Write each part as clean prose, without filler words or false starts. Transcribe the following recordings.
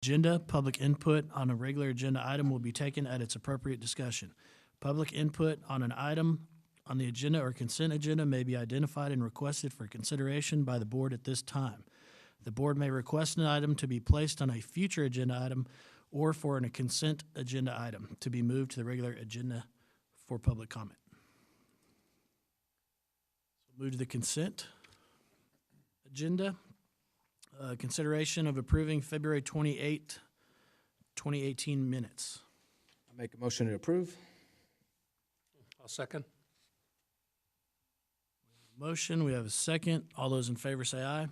Agenda, public input on a regular agenda item will be taken at its appropriate discussion. Public input on an item on the agenda or consent agenda may be identified and requested for consideration by the board at this time. The board may request an item to be placed on a future agenda item or for a consent agenda item to be moved to the regular agenda for public comment. So move to the consent agenda. Consideration of approving February 28, 2018 minutes. I make a motion to approve. I'll second. Motion, we have a second. All those in favor say aye.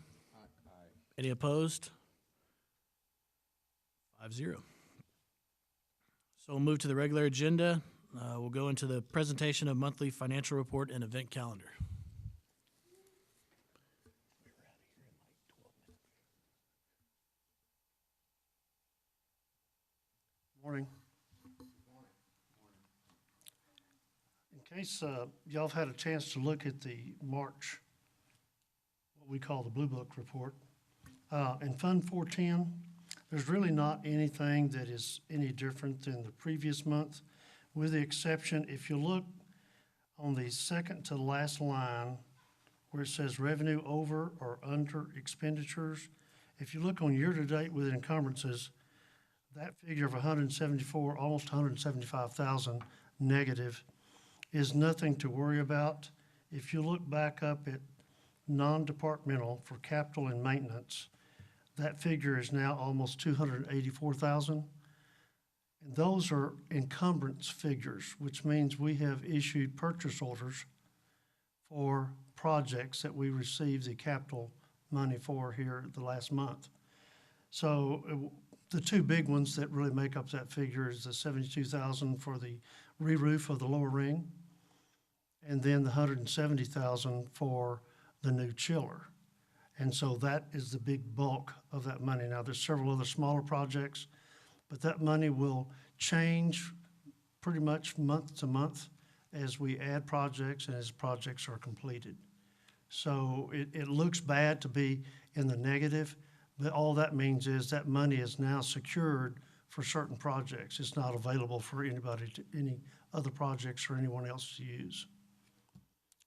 Any opposed? 5-0. So we'll move to the regular agenda. We'll go into the presentation of monthly financial report and event calendar. Morning. In case y'all have had a chance to look at the March, what we call the Blue Book report, in Fund 410, there's really not anything that is any different than the previous month, with the exception, if you look on the second to the last line where it says revenue over or under expenditures, if you look on year-to-date with encumbrances, that figure of 174, almost 175,000 negative is nothing to worry about. If you look back up at non-departmental for capital and maintenance, that figure is now almost 284,000. And those are encumbrance figures, which means we have issued purchase orders for projects that we received the capital money for here the last month. So the two big ones that really make up that figure is the 72,000 for the re-roof of the lower ring, and then the 170,000 for the new chiller. And so that is the big bulk of that money. Now, there's several other smaller projects, but that money will change pretty much month to month as we add projects and as projects are completed. So it looks bad to be in the negative, but all that means is that money is now secured for certain projects. It's not available for anybody to any other projects or anyone else to use.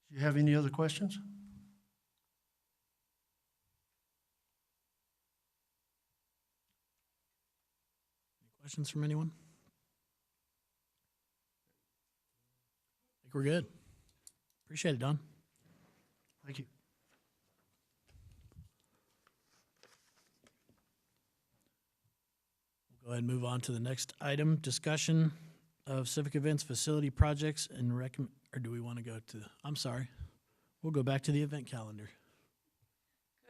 Do you have any other questions? Any questions from anyone? I think we're good. Appreciate it, Don. Thank you. Go ahead and move on to the next item, discussion of civic events, facility projects, and or do we want to go to, I'm sorry, we'll go back to the event calendar.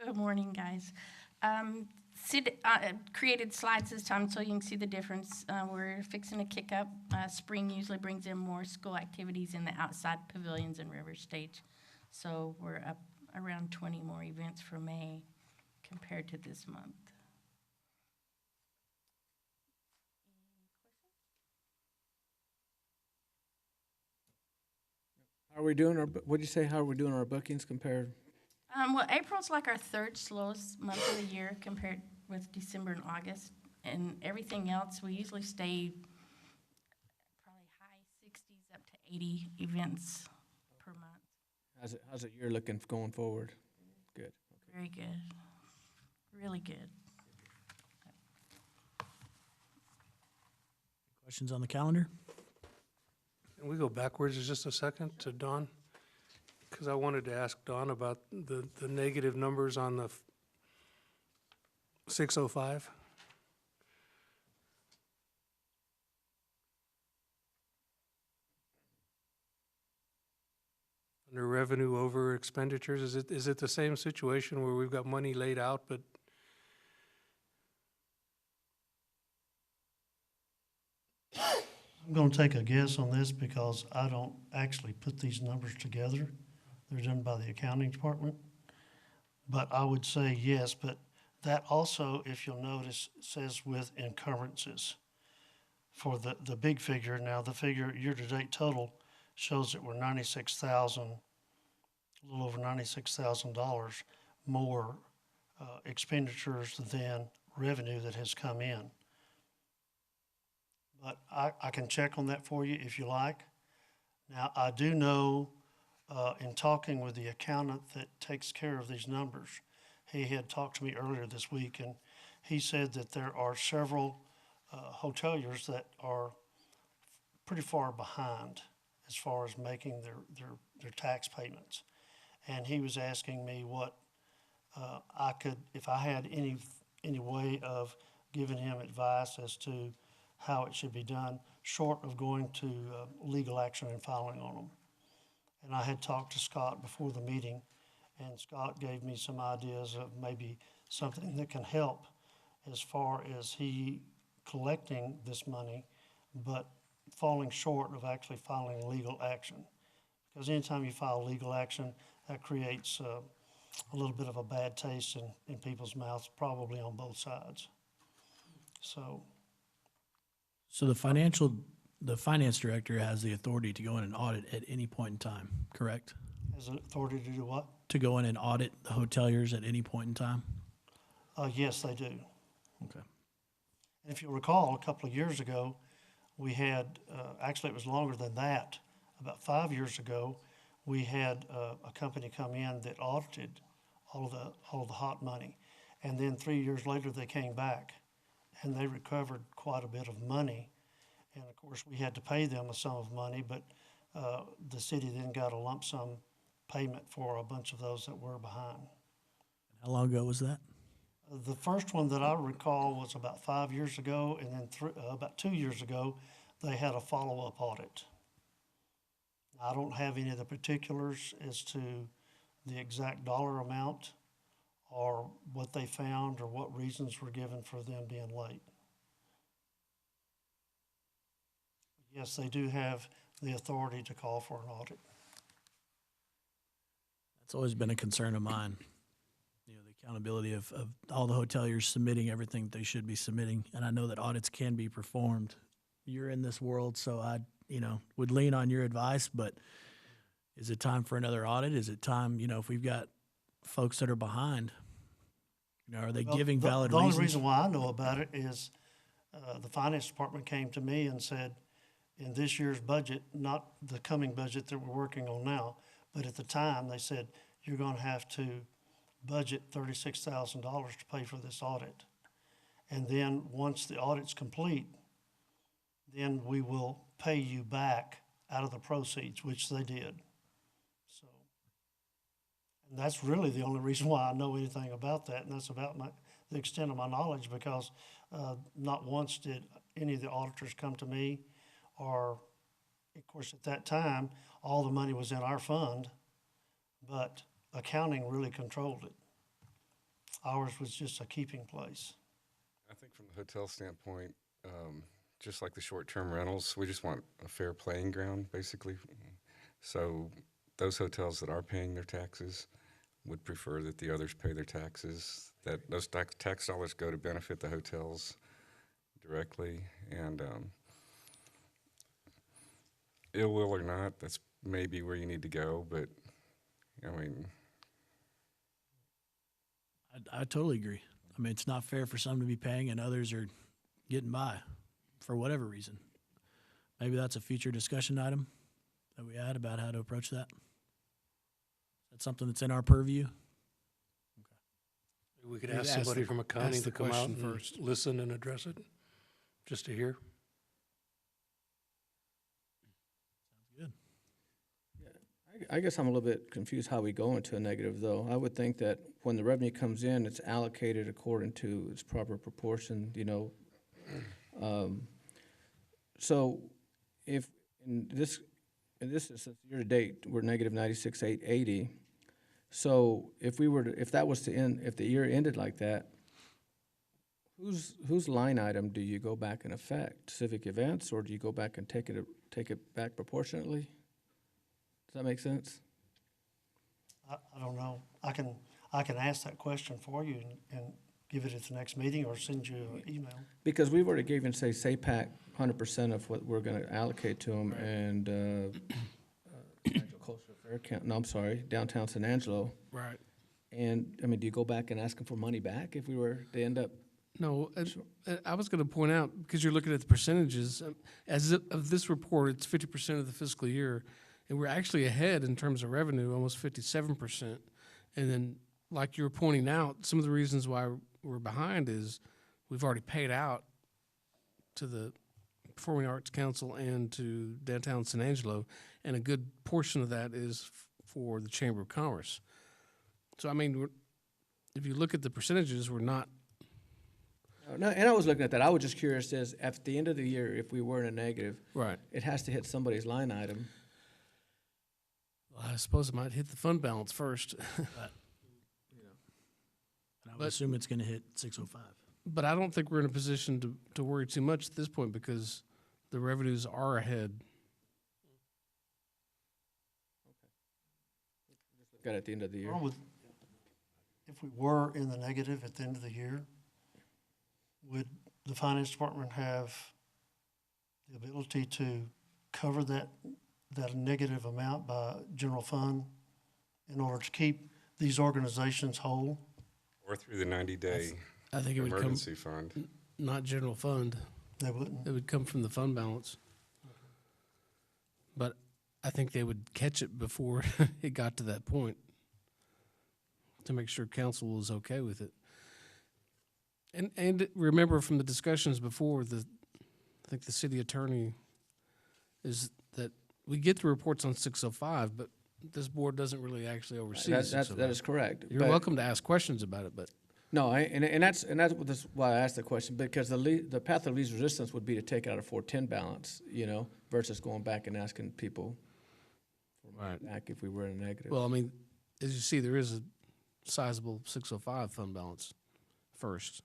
Good morning, guys. Sid created slides this time so you can see the difference. We're fixing to kick up. Spring usually brings in more school activities in the outside pavilions and river stage. So we're up around 20 more events for May compared to this month. How are we doing what'd you say, how are we doing our bookings compared? Well, April's like our third slowest month of the year compared with December and August. And everything else, we usually stay probably high 60s up to 80 events per month. How's it year looking going forward? Good. Okay. Very good. Really good. Questions on the calendar? Can we go backwards just a second to Don? Because I wanted to ask Don about the negative numbers on the 605. Under revenue over expenditures, is it the same situation where we've got money laid out, but I'm going to take a guess on this because I don't actually put these numbers together. They're done by the accounting department. But I would say yes, but that also, if you'll notice, says with encumbrances for the big figure. Now, the figure year-to-date total shows that we're 96,000, a little over $96,000 more expenditures than revenue that has come in. But I can check on that for you if you like. Now, I do know, in talking with the accountant that takes care of these numbers, he had talked to me earlier this week, and he said that there are several hoteliers that are pretty far behind as far as making their tax payments. And he was asking me what I could, if I had any way of giving him advice as to how it should be done, short of going to legal action and filing on them. And I had talked to Scott before the meeting, and Scott gave me some ideas of maybe something that can help as far as he collecting this money, but falling short of actually filing legal action. Because anytime you file legal action, that creates a little bit of a bad taste in people's mouths, probably on both sides. So, So the finance director has the authority to go in and audit at any point in time, correct? has the authority to do what? To go in and audit the hoteliers at any point in time? Yes, they do. Okay. And if you recall, a couple of years ago, we had, actually it was longer than that, about 5 years ago, we had a company come in that audited all of the hot money. And then 3 years later, they came back and they recovered quite a bit of money. And of course, we had to pay them a sum of money, but the city then got a lump sum payment for a bunch of those that were behind. How long ago was that? The first one that I recall was about 5 years ago, and then about 2 years ago, they had a follow-up audit. I don't have any of the particulars as to the exact dollar amount or what they found or what reasons were given for them being late. Yes, they do have the authority to call for an audit. That's always been a concern of mine. You know, the accountability of all the hoteliers submitting everything they should be submitting. And I know that audits can be performed. You're in this world, so I, would lean on your advice, but is it time for another audit? Is it time, if we've got folks that are behind, are they giving valid reasons? The reasons? only reason why I know about it is the finance department came to me and said, in this year's budget, not the coming budget that we're working on now, but at the time, they said, you're going to have to budget $36,000 to pay for this audit. And then once the audit's complete, then we will pay you back out of the proceeds, which they did. So, and that's really the only reason why I know anything about that, and that's about the extent of my knowledge, because not once did any of the auditors come to me, or, of course, at that time, all the money was in our fund, but accounting really controlled it. Ours was just a keeping place. I think from the hotel standpoint, just like the short-term rentals, we just want a fair playing ground, basically. So those hotels that are paying their taxes would prefer that the others pay their taxes, that those tax dollars go to benefit the hotels directly. And ill will or not, that's maybe where you need to go, but, I totally agree. It's not fair for some to be paying and others are getting by for whatever reason. Maybe that's a future discussion item that we had about how to approach that. That's something that's in our purview. We could We'd ask ask somebody the- from accounting ask to the come out question and first. listen and address it, just to hear. Good. I guess I'm a little bit confused how we go into a negative, though. I would think that when the revenue comes in, it's allocated according to its proper proportion, So if in this instance, year-to-date, we're negative 96,880. So if that was to end, if the year ended like that, whose line item do you go back and affect? Civic events, or do you go back and take it back proportionately? Does that make sense? I don't know. I can ask that question for you and give it at the next meeting or send you an email. Because we've already given, say, SAPAC 100% of what we're going to allocate to them, and downtown San Angelo. Right. And, do you go back and ask them for money back if we were to end up No, I was going to point out, because you're looking at the percentages, of this report, it's 50% of the fiscal year, and we're actually ahead in terms of revenue, almost 57%. And then, like you were pointing out, some of the reasons why we're behind is we've already paid out to the Performing Arts Council and to downtown San Angelo, and a good portion of that is for the Chamber of Commerce. So, I mean, if you look at the percentages, we're not. No, and I was looking at that. I was just curious as at the end of the year, if we were in a negative, Right. it has to hit somebody's line item. Well, I suppose it might hit the fund balance first. And I would But- assume it's gonna hit 605. But I don't think we're in a position to worry too much at this point because the revenues are ahead. Look at it at the end of the year. Along with, if we were in the negative at the end of the year, would the finance department have the ability to cover that negative amount by general fund in order to keep these organizations whole? Or through the 90-day I think it would come, emergency fund. not general fund, They wouldn't. it would come from the fund balance. But I think they would catch it before it got to that point to make sure council was okay with it. And remember from the discussions before, I think the city attorney is that we get the reports on 605, but this board doesn't really actually oversee That 605. is correct. You're But- welcome to ask questions about it, but No, and that's why I asked the question, because the path of least resistance would be to take out a 410 balance, versus going back and asking people right. back if we were in a negative. Well, I mean, as you see, there is a sizable 605 fund balance first.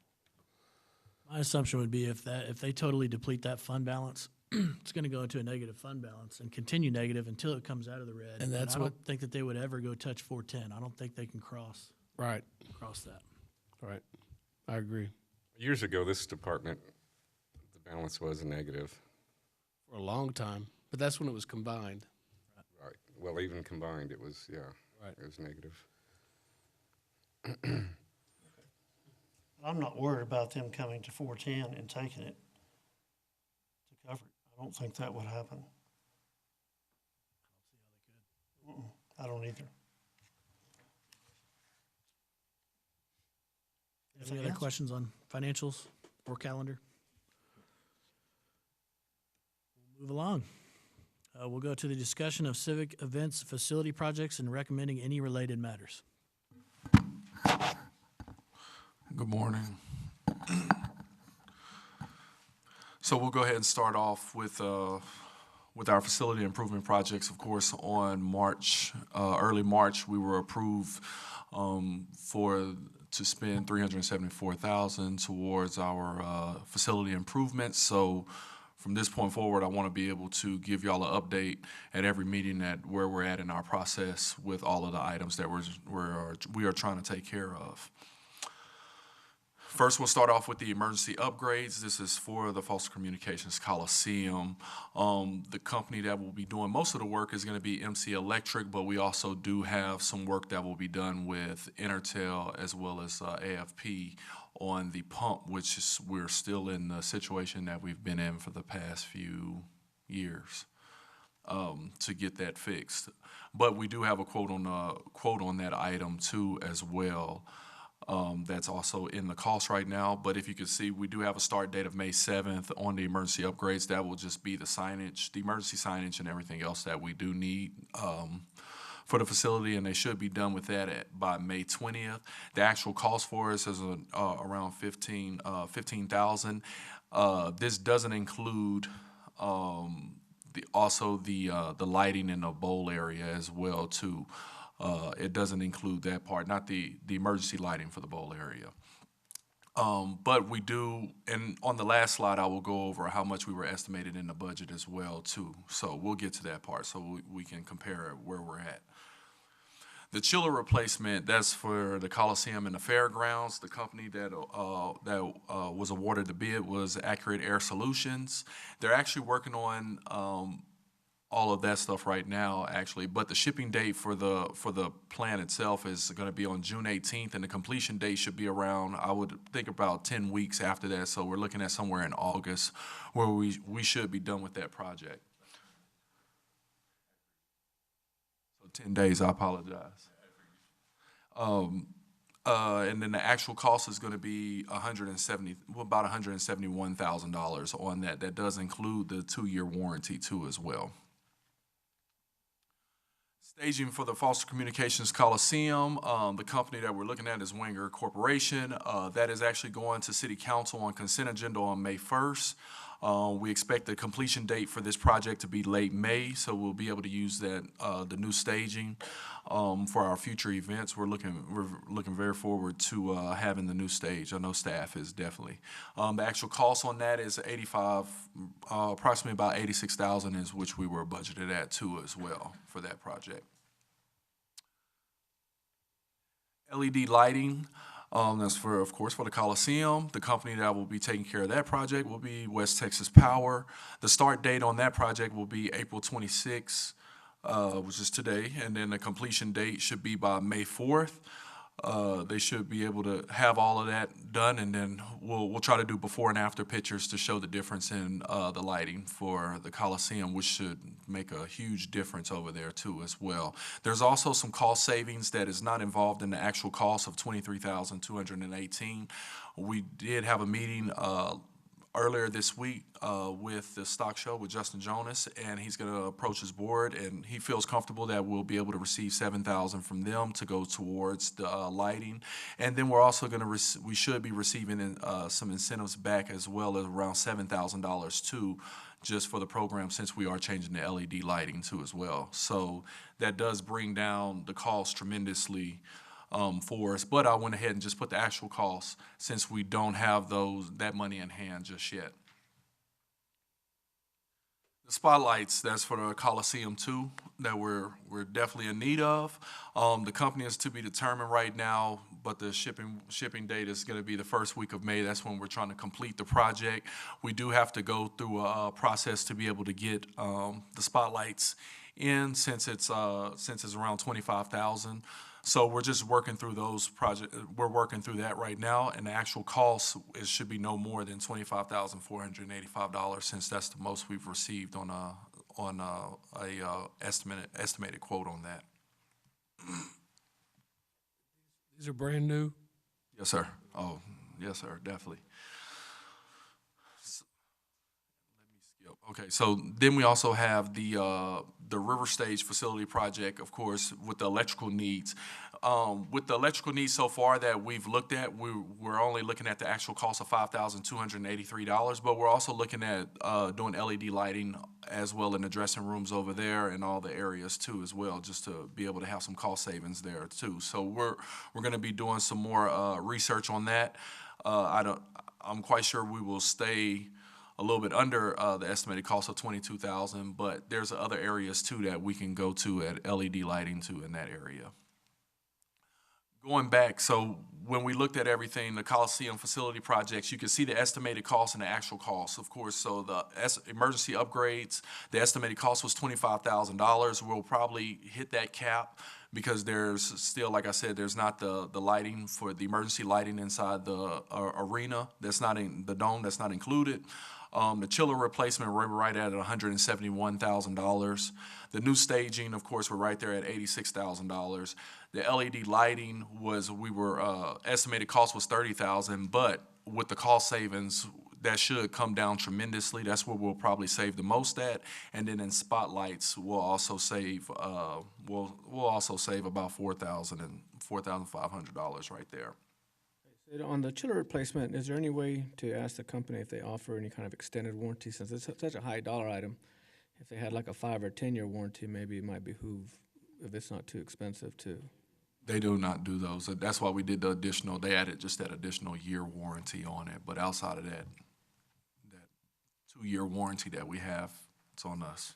My assumption would be if they totally deplete that fund balance, it's gonna go into a negative fund balance and continue negative until it comes out of the red. And that's I what- don't think that they would ever go touch 410. I don't think they can cross Right, that. right. I agree. Years ago, this department, the balance was negative. For a long time, but that's when it was combined. Right. Well, even combined, it was, Right. it was negative. I'm not worried about them coming to 410 and taking it to cover it. I don't think that would happen. I don't either. Any Anything other else? questions on financials or calendar? We'll move along. We'll go to the discussion of civic events, facility projects, and recommending any related matters. Good morning. So we'll go ahead and start off with our facility improvement projects. Of course, on early March, we were approved to spend $374,000 towards our facility improvements. So from this point forward, I want to be able to give y'all an update at every meeting at where we're at in our process with all of the items that we are trying to take care of. First, we'll start off with the emergency upgrades. This is for the Foster Communications Coliseum. The company that will be doing most of the work is going to be MC Electric, but we also do have some work that will be done with Intertel as well as AFP on the pump, which is we're still in the situation that we've been in for the past few years to get that fixed. But we do have a quote on that item too as well. That's also in the cost right now, but if you can see, we do have a start date of May 7th on the emergency upgrades. That will just be the signage, the emergency signage and everything else that we do need for the facility, and they should be done with that by May 20th. The actual cost for us is around $15,000. This doesn't include the lighting in the bowl area as well too. It doesn't include that part, not the emergency lighting for the bowl area. But we do, and on the last slide, I will go over how much we were estimated in the budget as well too. So we'll get to that part so we can compare where we're at. The chiller replacement, that's for the Coliseum and the fairgrounds. The company that was awarded the bid was Accurate Air Solutions. They're actually working on all of that stuff right now, actually. But the shipping date for the plan itself is going to be on June 18th, and the completion date should be around, I would think, about 10 weeks after that. So we're looking at somewhere in August where we should be done with that project. So 10 days, I apologize. And then the actual cost is going to be about $171,000 on that. That does include the 2-year warranty too as well. Staging for the Foster Communications Coliseum, the company that we're looking at is Wenger Corporation. That is actually going to City Council on consent agenda on May 1st. We expect the completion date for this project to be late May, so we'll be able to use that, the new staging, for our future events. We're looking very forward to having the new stage. I know staff is definitely. The actual cost on that is approximately about $86,000 is which we were budgeted at too as well for that project. LED lighting. That's of course, for the Coliseum. The company that will be taking care of that project will be West Texas Power. The start date on that project will be April 26th, which is today, and then the completion date should be by May 4th. They should be able to have all of that done, and then we'll try to do before and after pictures to show the difference in the lighting for the Coliseum, which should make a huge difference over there too as well. There's also some cost savings that is not involved in the actual cost of $23,218. We did have a meeting earlier this week with the stock show with Justin Jonas, and he's going to approach his board, and he feels comfortable that we'll be able to receive $7,000 from them to go towards the lighting. And then we're also going to we should be receiving some incentives back as well, as around $7,000 too, just for the program, since we are changing the LED lighting too as well. So that does bring down the cost tremendously for us, but I went ahead and just put the actual costs since we don't have that money in hand just yet. The spotlights, that's for the Coliseum too, that we're definitely in need of. The company is to be determined right now, but the shipping date is going to be the first week of May. That's when we're trying to complete the project. We do have to go through a process to be able to get the spotlights in, since it's around 25,000. So we're just working through those projects. We're working through that right now, and the actual cost should be no more than $25,485, since that's the most we've received on a estimated quote on that. These are brand new. Yes, sir. Oh, yes, sir. Definitely. Okay, so then we also have the River Stage facility project, of course, with the electrical needs. With the electrical needs so far that we've looked at, we're only looking at the actual cost of $5,283, but we're also looking at doing LED lighting as well in the dressing rooms over there and all the areas too as well, just to be able to have some cost savings there too. So we're going to be doing some more research on that. I'm quite sure we will stay a little bit under the estimated cost of $22,000, but there's other areas too that we can go to at LED lighting too in that area. Going back, so when we looked at everything, the Coliseum facility projects, you can see the estimated cost and the actual cost, of course. So the emergency upgrades, the estimated cost was $25,000. We'll probably hit that cap because there's still, like I said, there's not the lighting for the emergency lighting inside the arena. That's not in the dome. That's not included. The chiller replacement, we're right at $171,000. The new staging, of course, we're right there at $86,000. The LED lighting estimated cost was $30,000, but with the cost savings, that should come down tremendously. That's where we'll probably save the most at. And then in spotlights, we'll also save about $4,500 right there. On the chiller replacement, is there any way to ask the company if they offer any kind of extended warranty, since it's such a high dollar item? If they had like a 5 or 10 year warranty, maybe it might behoove, if it's not too expensive, to. They do not do those. That's why we did the additional. They added just that additional year warranty on it. But outside of that 2-year warranty that we have, it's on us.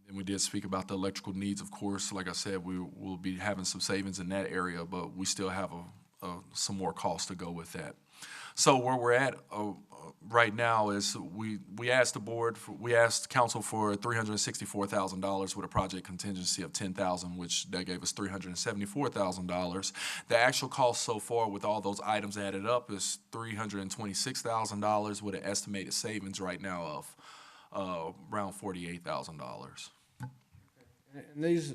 And we did speak about the electrical needs, of course. Like I said, we will be having some savings in that area, but we still have some more costs to go with that. So where we're at right now is we asked the board, we asked council for $364,000 with a project contingency of $10,000, which that gave us $374,000. The actual cost so far with all those items added up is $326,000 with an estimated savings right now of around $48,000. And these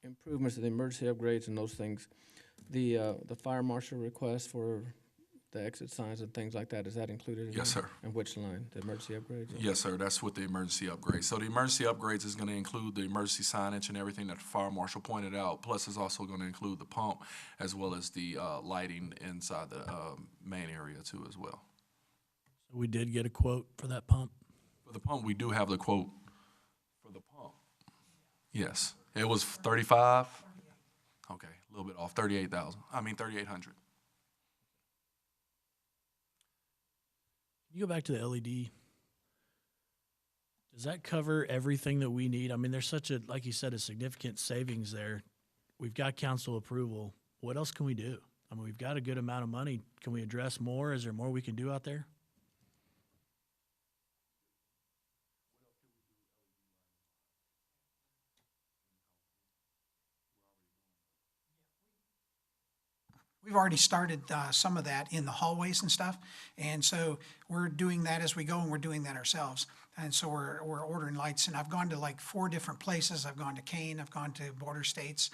improvements, the emergency upgrades and those things, the fire marshal request for the exit signs and things like that, is that included in Yes, there? sir. And which line, the emergency upgrades? Yes, sir, that's with the emergency upgrades. So the emergency upgrades is gonna include the emergency signage and everything that the fire marshal pointed out, plus it's also gonna include the pump as well as the lighting inside the main area too as well. We did get a quote for that pump. For the pump, we do have the quote for the pump. Yes, it was 35? Okay, a little bit off, 3,800. Can you go back to the LED? Does that cover everything that we need? I mean, there's such a, like you said, a significant savings there. We've got council approval. What else can we do? I mean, we've got a good amount of money. Can we address more? Is there more we can do out there? We've already started some of that in the hallways and stuff, and so we're doing that as we go, and we're doing that ourselves. And so we're ordering lights, and I've gone to like 4 different places. I've gone to Kane, I've gone to Border States,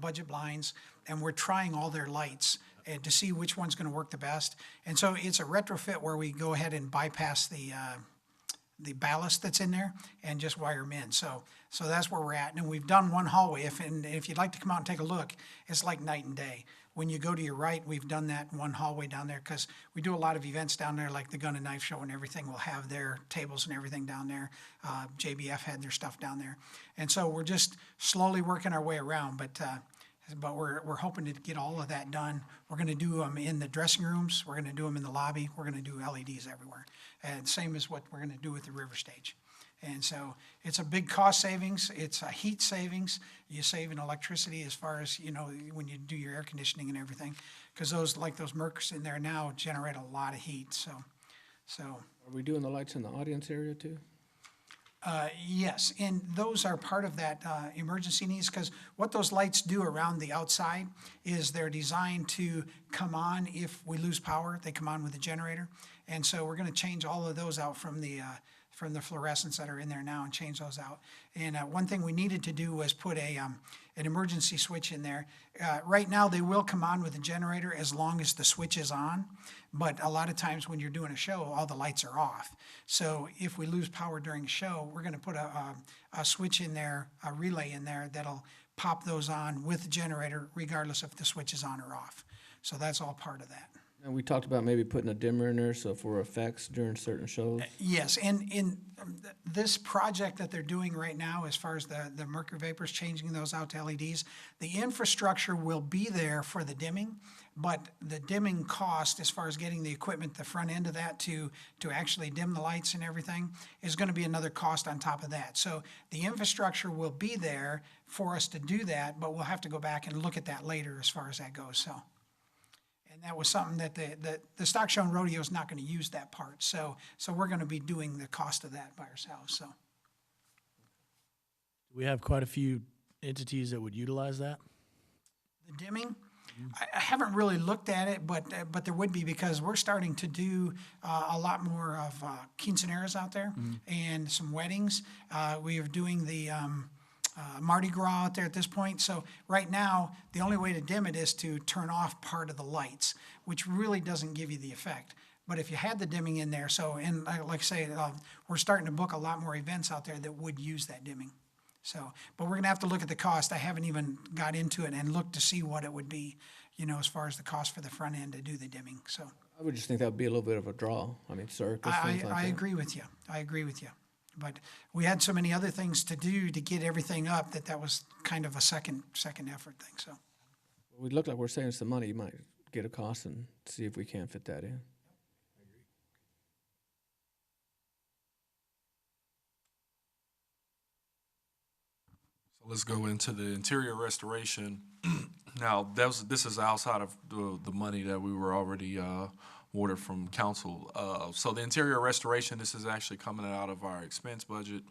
Budget Blinds, and we're trying all their lights to see which one's going to work the best. And so it's a retrofit where we go ahead and bypass the ballast that's in there and just wire them in. So that's where we're at. And we've done one hallway. If you'd like to come out and take a look, it's like night and day. When you go to your right, we've done that one hallway down there because we do a lot of events down there, like the Gun and Knife Show and everything. We'll have their tables and everything down there. JBF had their stuff down there. And so we're just slowly working our way around, but we're hoping to get all of that done. We're going to do them in the dressing rooms. We're going to do them in the lobby. We're going to do LEDs everywhere. And same as what we're going to do with the river stage. And so it's a big cost savings. It's a heat savings. You save in electricity as far as, when you do your air conditioning and everything. Because those Mercs in there now generate a lot of heat. So. Are we doing the lights in the audience area too? Yes, and those are part of that emergency needs, because what those lights do around the outside is they're designed to come on if we lose power. They come on with a generator. And so we're going to change all of those out from the fluorescents that are in there now and change those out. And one thing we needed to do was put an emergency switch in there. Right now, they will come on with a generator as long as the switch is on. But a lot of times when you're doing a show, all the lights are off. So if we lose power during a show, we're going to put a switch in there, a relay in there that'll pop those on with the generator regardless if the switch is on or off. So that's all part of that. And we talked about maybe putting a dimmer in there so for effects during certain shows. Yes, and in this project that they're doing right now, as far as the mercury vapors, changing those out to LEDs, the infrastructure will be there for the dimming, but the dimming cost, as far as getting the equipment, the front end of that to actually dim the lights and everything, is going to be another cost on top of that. So the infrastructure will be there for us to do that, but we'll have to go back and look at that later as far as that goes. So. And that was something that the stock show and rodeo is not going to use that part. So we're going to be doing the cost of that by ourselves. So We have quite a few entities that would utilize that. the dimming, I haven't really looked at it, but there would be, because we're starting to do a lot more of quinceaneras out there and some weddings. We are doing the Mardi Gras out there at this point. So right now, the only way to dim it is to turn off part of the lights, which really doesn't give you the effect. But if you had the dimming in there, and like I say, we're starting to book a lot more events out there that would use that dimming. So, but we're gonna have to look at the cost. I haven't even got into it and looked to see what it would be, as far as the cost for the front end to do the dimming. So I would just think that would be a little bit of a draw. I mean, circus, things like that. I agree with you. I agree with you. But we had so many other things to do to get everything up that was kind of a second effort thing. So We look like we're saving some money. You might get a cost and see if we can fit that in. So let's go into the interior restoration. Now, this is outside of the money that we were already ordered from council. So the interior restoration, this is actually coming out of our expense budget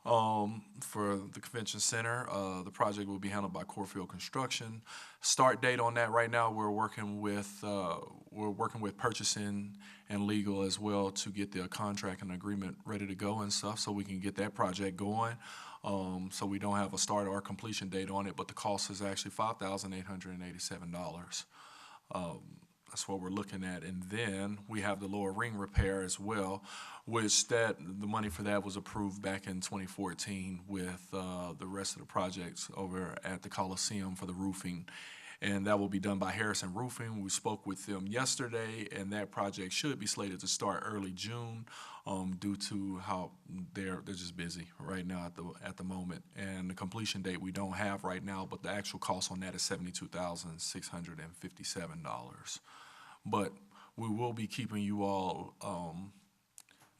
for the convention center. The project will be handled by Corefield Construction. Start date on that right now, we're working with purchasing and legal as well to get the contract and agreement ready to go and stuff, so we can get that project going. So we don't have a start or completion date on it, but the cost is actually $5,887. That's what we're looking at. And then we have the lower ring repair as well, which the money for that was approved back in 2014 with the rest of the projects over at the Coliseum for the roofing. And that will be done by Harrison Roofing. We spoke with them yesterday, and that project should be slated to start early June due to how they're just busy right now at the moment. And the completion date we don't have right now, but the actual cost on that is $72,657. But we will be keeping you all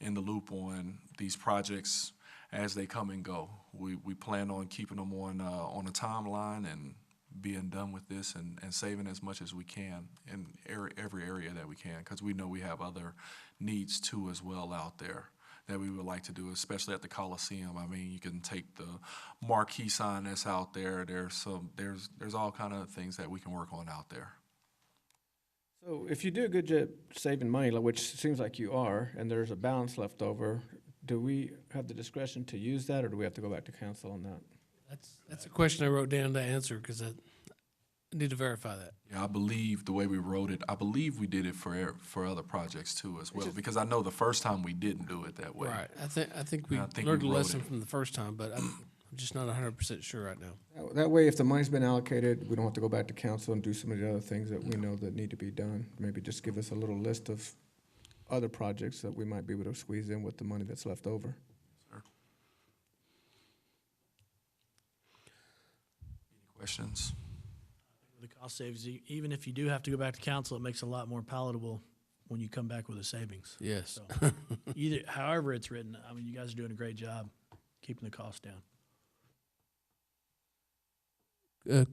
in the loop on these projects as they come and go. We plan on keeping them on a timeline and being done with this and saving as much as we can in every area that we can, because we know we have other needs too as well out there that we would like to do, especially at the Coliseum. I mean, you can take the marquee sign that's out there. There's all kind of things that we can work on out there. So if you do a good job saving money, which seems like you are, and there's a balance left over, do we have the discretion to use that, or do we have to go back to council on that? That's a question I wrote down to answer, because I need to verify that. Yeah, I believe the way we wrote it, I believe we did it for other projects too as well, because I know the first time we didn't do it that way. Right. I think we I think learned a we wrote lesson it. from the first time, but I'm just not 100% sure right now. That way, if the money's been allocated, we don't have to go back to council and do some of the other things that we know that need to be done. Maybe just give us a little list of other projects that we might be able to squeeze in with the money that's left over. Sure. Any questions? The cost saves, even if you do have to go back to council, it makes it a lot more palatable when you come back with a savings. Yes. So, however it's written, I mean, you guys are doing a great job keeping the cost down.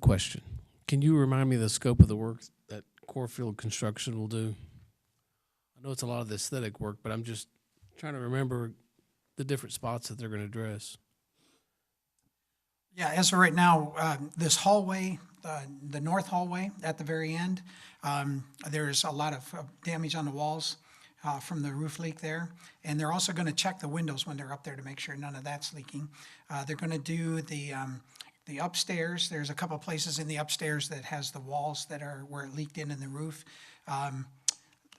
Question. Can you remind me of the scope of the work that Corefield Construction will do? I know it's a lot of the aesthetic work, but I'm just trying to remember the different spots that they're going to address. Yeah, as of right now, this hallway, the north hallway at the very end, there's a lot of damage on the walls from the roof leak there. And they're also going to check the windows when they're up there to make sure none of that's leaking. They're going to do the upstairs. There's a couple of places in the upstairs that has the walls that are where it leaked in the roof.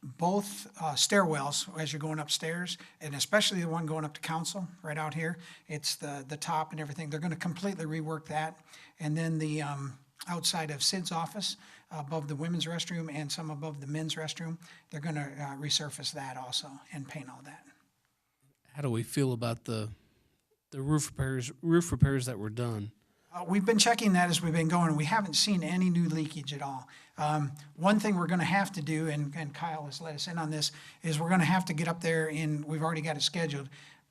Both stairwells as you're going upstairs, and especially the one going up to council right out here, it's the top and everything. They're going to completely rework that. And then the outside of Sid's office, above the women's restroom and some above the men's restroom, they're going to resurface that also and paint all that. How do we feel about the roof repairs that were done? We've been checking that as we've been going, and we haven't seen any new leakage at all. One thing we're going to have to do, and Kyle has let us in on this, is we're going to have to get up there, and we've already got it scheduled,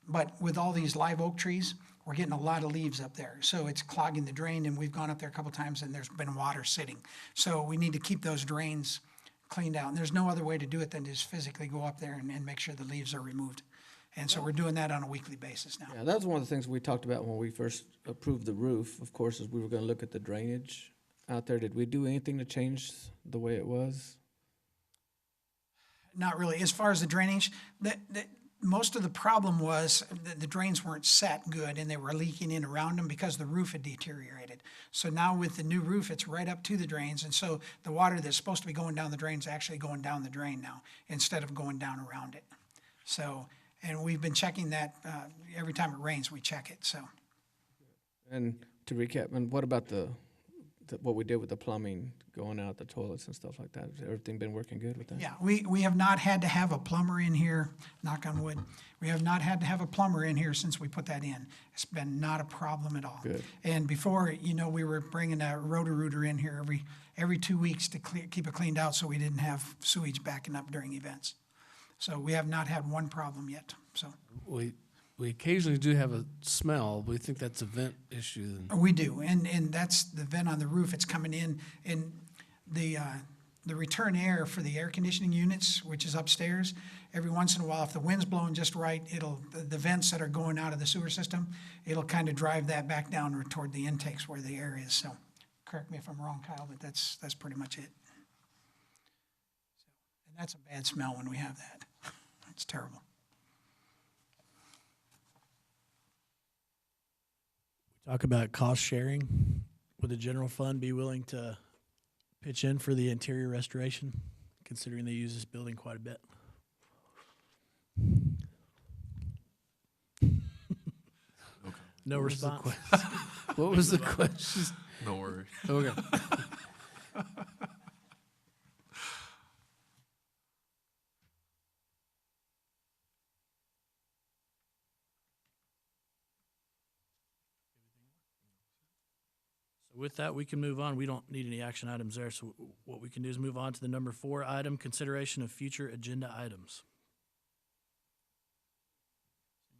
but with all these live oak trees, we're getting a lot of leaves up there. So it's clogging the drain, and we've gone up there a couple times, and there's been water sitting. So we need to keep those drains cleaned out. And there's no other way to do it than just physically go up there and make sure the leaves are removed. And so we're doing that on a weekly basis now. Yeah, that was one of the things we talked about when we first approved the roof, of course, is we were going to look at the drainage out there. Did we do anything to change the way it was? Not really. As far as the drainage, most of the problem was the drains weren't set good and they were leaking in around them because the roof had deteriorated. So now with the new roof, it's right up to the drains. And so the water that's supposed to be going down the drain is actually going down the drain now instead of going down around it. So, and we've been checking that every time it rains, we check it. So. And to recap, and what about what we did with the plumbing, going out the toilets and stuff like that? Has everything been working good with that? Yeah, we have not had to have a plumber in here, knock on wood. We have not had to have a plumber in here since we put that in. It's been not a problem at all. Good. And before, we were bringing a Roto-Rooter in here every 2 weeks to keep it cleaned out so we didn't have sewage backing up during events. So we have not had one problem yet, so. We we occasionally do have a smell. We think that's a vent issue. We do, and that's the vent on the roof. It's coming in, and the return air for the air conditioning units, which is upstairs, every once in a while, if the wind's blowing just right, the vents that are going out of the sewer system, it'll kind of drive that back down toward the intakes where the air is. So, correct me if I'm wrong, Kyle, but that's pretty much it. And that's a bad smell when we have that. It's terrible. Talk about cost sharing. Would the general fund be willing to pitch in for the interior restoration, considering they use this building quite a bit? No What was the response. What was the question? Don't worry. Okay. So with that, we can move on. We don't need any action items there. So what we can do is move on to the number 4 item, consideration of future agenda items.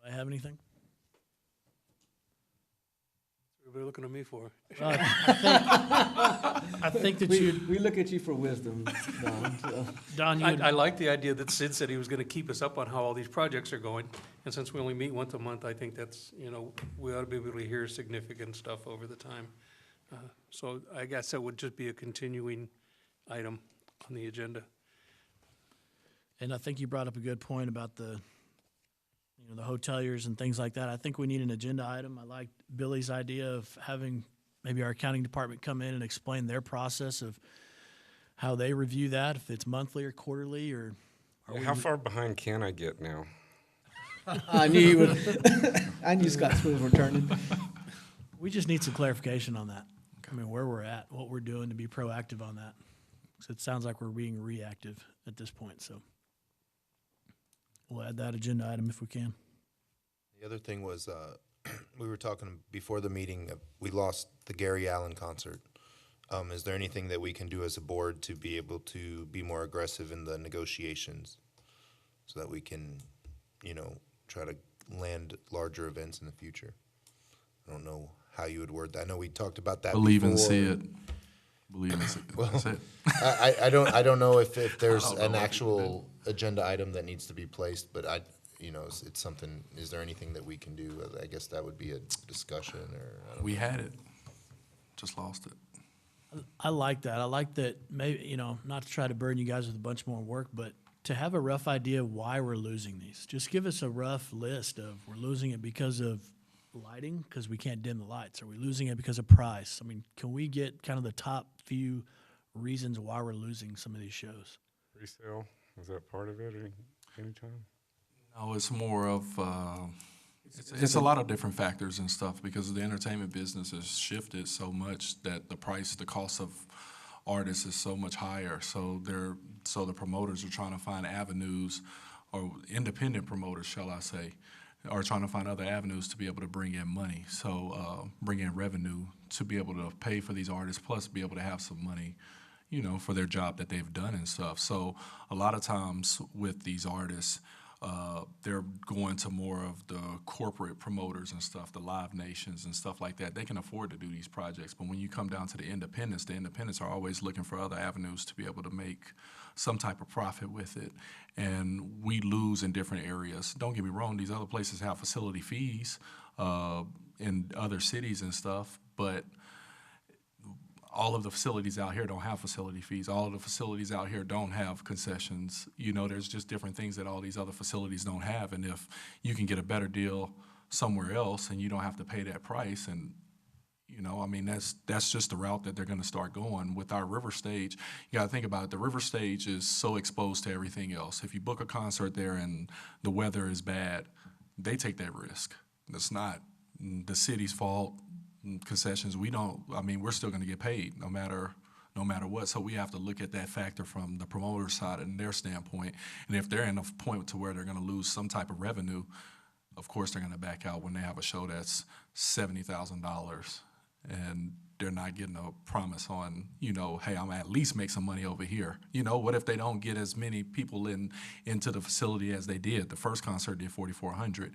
Anybody have anything? Everybody looking at me for? I think that We look at you for wisdom, Don. So. Don, you I would- like the idea that Sid said he was gonna keep us up on how all these projects are going. And since we only meet once a month, I think that's, we ought to be able to hear significant stuff over the time. So I guess that would just be a continuing item on the agenda. and I think you brought up a good point about the hoteliers and things like that. I think we need an agenda item. I like Billy's idea of having maybe our accounting department come in and explain their process of how they review that, if it's monthly or quarterly, or How far behind can I get now? I knew you would. I knew Scott's wheels were turning. we just need some clarification on that. I mean, where we're at, what we're doing to be proactive on that. So it sounds like we're being reactive at this point, so we'll add that agenda item if we can. The other thing was, we were talking before the meeting, we lost the Gary Allen concert. Is there anything that we can do as a board to be able to be more aggressive in the negotiations so that we can, try to land larger events in the future? I don't know how you would word that. I know we talked about that Believe before. and see it. Believe and see it. That's it. I don't know if there's I don't know an what actual agenda item that needs to be placed, but it's something, is there anything that we can do? I guess that would be a discussion or. I don't We know. had it. Just lost it. I like that. I like that, maybe, not to try to burden you guys with a bunch more work, but to have a rough idea of why we're losing these. Just give us a rough list of, we're losing it because of lighting, because we can't dim the lights. Are we losing it because of price? I mean, can we get kind of the top few reasons why we're losing some of these shows? Resale, is that part of it anytime? No, it's more of, it's a lot of different factors and stuff because the entertainment business has shifted so much that the cost of artists is so much higher. So the promoters are trying to find avenues, or independent promoters, shall I say, are trying to find other avenues to be able to bring in money. So bring in revenue to be able to pay for these artists, plus be able to have some money, for their job that they've done and stuff. So a lot of times with these artists, they're going to more of the corporate promoters and stuff, the Live Nations and stuff like that. They can afford to do these projects. But when you come down to the independents are always looking for other avenues to be able to make some type of profit with it. And we lose in different areas. Don't get me wrong, these other places have facility fees in other cities and stuff, but all of the facilities out here don't have facility fees. All of the facilities out here don't have concessions. There's just different things that all these other facilities don't have. And if you can get a better deal somewhere else and you don't have to pay that price, and that's just the route that they're going to start going. With our River Stage, you got to think about it. The River Stage is so exposed to everything else. If you book a concert there and the weather is bad, they take that risk. That's not the city's fault. Concessions, we're still going to get paid no matter what. So we have to look at that factor from the promoter side and their standpoint. And if they're in a point to where they're going to lose some type of revenue, of course they're going to back out when they have a show that's $70,000 and they're not getting a promise on, hey, I'm at least make some money over here. What if they don't get as many people into the facility as they did? The first concert did 4,400.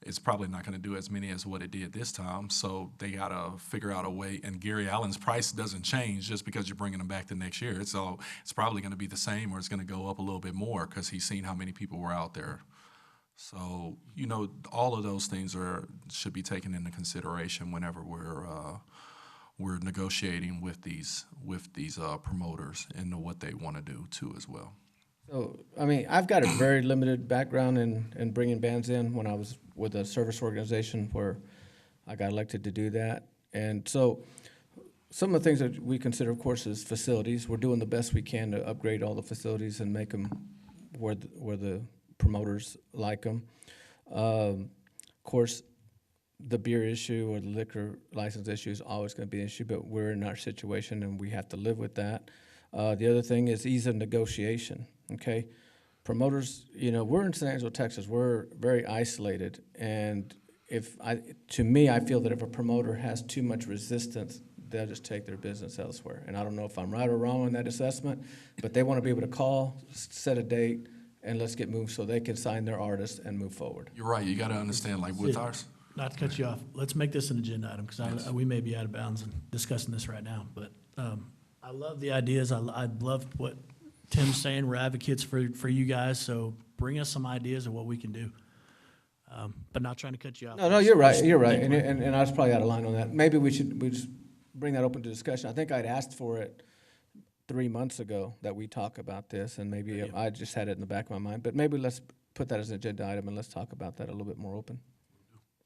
it's probably not going to do as many as what it did this time. So they got to figure out a way. And Gary Allen's price doesn't change just because you're bringing them back the next year. So it's probably going to be the same, or it's going to go up a little bit more because he's seen how many people were out there. So, you know, all of those things should be taken into consideration whenever we're negotiating with these promoters and know what they want to do too as well. So, I mean, I've got a very limited background in bringing bands in when I was with a service organization where I got elected to do that. And so some of the things that we consider, of course, is facilities. We're doing the best we can to upgrade all the facilities and make them where the promoters like them. Of course, the beer issue or the liquor license issue is always going to be an issue, but we're in our situation and we have to live with that. The other thing is ease of negotiation, okay? Promoters, you know, we're in San Angelo, Texas. We're very isolated, and to me, I feel that if a promoter has too much resistance, they'll just take their business elsewhere. And I don't know if I'm right or wrong on that assessment, but they want to be able to call, set a date, and let's get moved so they can sign their artists and move forward. You're right. You got to understand, like with ours. Not to cut you off, let's make this an agenda item, because we may be out of bounds in discussing this right now, but I love the ideas. I love what Tim's saying. We're advocates for you guys, so bring us some ideas of what we can do. But not trying to cut you off. No, you're right, you're right, and I was probably out of line on that. Maybe we just bring that open to discussion. I think I'd asked for it 3 months ago that we talk about this, and maybe I just had it in the back of my mind, but maybe let's put that as an agenda item and let's talk about that a little bit more open.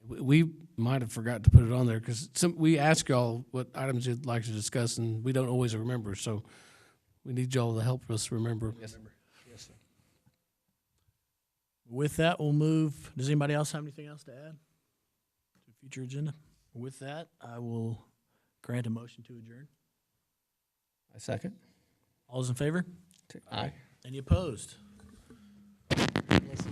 We might have forgot to put it on there because we ask y'all what items you'd like to discuss, and we don't always remember. So we need y'all to help us remember. Yes, sir. With that, we'll move. Does anybody else have anything else to add to future agenda? With that, I will grant a motion to adjourn. I second. All those in favor? Aye. Any opposed?